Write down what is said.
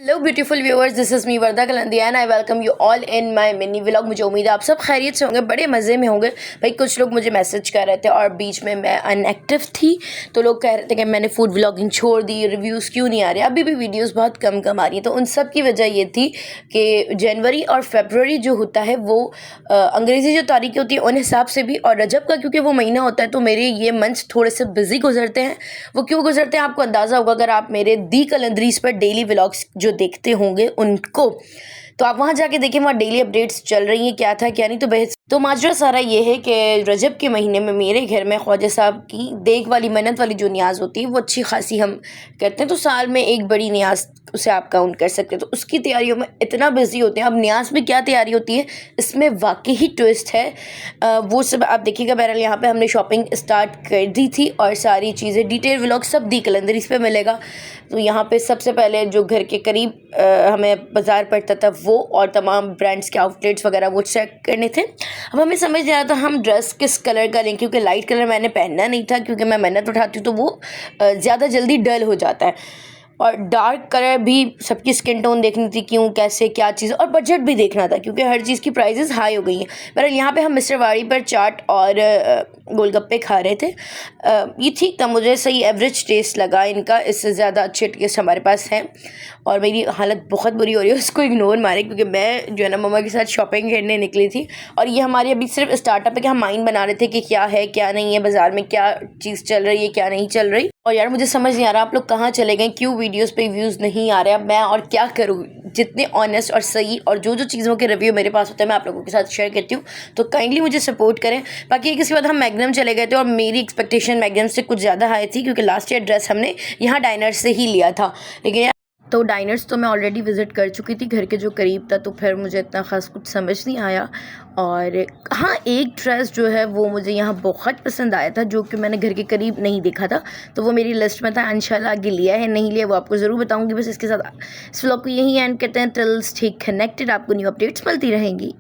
Hello beautiful viewers, this is me Varda Kalandi and I welcome you all in my mini vlog. मुझे उम्मीद है आप सब खैरियत से होंगे, बड़े मज़े में होंगे। भाई कुछ लोग मुझे मैसेज कर रहे थे और बीच में मैं अनएक्टिव थी, तो लोग कह रहे थे कि मैंने फूड व्लॉगिंग छोड़ दी, रिव्यूज़ क्यों नहीं आ रहे। अभी भी वीडियोज़ बहुत कम आ रही हैं, तो उन सब की वजह ये थी कि जनवरी और फरवरी जो होता है वो अंग्रेज़ी जो तारीखें होती है उन हिसाब से भी, और रजब का क्योंकि वो महीना होता है तो मेरे ये मंथ्स थोड़े से बिजी गुजरते हैं। वो क्यों गुजरते हैं आपको अंदाज़ा होगा अगर आप मेरे दी कलंदरीज पर डेली व्लॉग्स जो देखते होंगे उनको, तो आप वहाँ जाके देखिए, वहाँ डेली अपडेट्स चल रही हैं क्या था क्या नहीं। तो माजरा सारा ये है कि रजब के महीने में मेरे घर में ख्वाजा साहब की देख वाली मन्नत वाली जो न्याज होती है वो अच्छी खासी हम करते हैं, तो साल में एक बड़ी न्याज उसे आप काउंट कर सकते हैं। तो उसकी तैयारियों में इतना बिजी होते हैं। अब न्याज में क्या तैयारी होती है इसमें वाकई ही ट्विस्ट है, वो सब आप देखिएगा। बहरहाल यहाँ पे हमने शॉपिंग स्टार्ट कर दी थी और सारी चीज़ें डिटेल व्लॉग सब दी कलंदरीज पे मिलेगा। तो यहाँ पे सबसे पहले जो घर के करीब हमें बाज़ार पड़ता था वो और तमाम ब्रांड्स के आउटलेट्स वगैरह वो चेक करने थे। अब हमें समझ नहीं आ रहा था हम ड्रेस किस कलर का लें, क्योंकि लाइट कलर मैंने पहनना नहीं था, क्योंकि मैं मेहनत उठाती हूँ तो वो ज़्यादा जल्दी डल हो जाता है। और डार्क कलर भी सबकी स्किन टोन देखनी थी, क्यों कैसे क्या चीज़, और बजट भी देखना था क्योंकि हर चीज़ की प्राइसेस हाई हो गई हैं। बहरहाल यहाँ पे हम मिस्टर वाड़ी पर चाट और गोलगप्पे खा रहे थे। ये ठीक था, मुझे सही एवरेज टेस्ट लगा इनका, इससे ज़्यादा अच्छे टेस्ट हमारे पास हैं। और मेरी हालत बहुत बुरी हो रही है, उसको इग्नोर मारे, क्योंकि मैं जो है ना मम्मा के साथ शॉपिंग करने निकली थी और ये हमारी अभी सिर्फ स्टार्टअप है कि हम माइंड बना रहे थे कि क्या है क्या नहीं है, बाज़ार में क्या चीज़ चल रही है क्या नहीं चल रही। और यार मुझे समझ नहीं आ रहा आप लोग कहाँ चले गए, क्यों वीडियोस पे व्यूज़ नहीं आ रहे। अब मैं और क्या करूँ, जितने ऑनेस्ट और सही और जो चीज़ों के रिव्यू मेरे पास होते हैं मैं आप लोगों के साथ शेयर करती हूँ, तो काइंडली मुझे सपोर्ट करें। बाकी एक इसके बाद हम मैग्नम चले गए थे और मेरी एक्सपेक्टेशन मैग्नम से कुछ ज़्यादा हाई थी, क्योंकि लास्ट ईयर ड्रेस हमने यहाँ डाइनर से ही लिया था। लेकिन तो डाइनर्स तो मैं ऑलरेडी विज़िट कर चुकी थी घर के जो करीब था, तो फिर मुझे इतना ख़ास कुछ समझ नहीं आया। और हाँ, एक ड्रेस जो है वो मुझे यहाँ बहुत पसंद आया था, जो कि मैंने घर के करीब नहीं देखा था, तो वो मेरी लिस्ट में था। इंशाल्लाह आगे लिया है नहीं लिया वो आपको ज़रूर बताऊँगी। बस इसके साथ इस व्लॉग को यहीं एंड करते हैं। टिल स्टे कनेक्टेड, आपको न्यू अपडेट्स मिलती रहेंगी।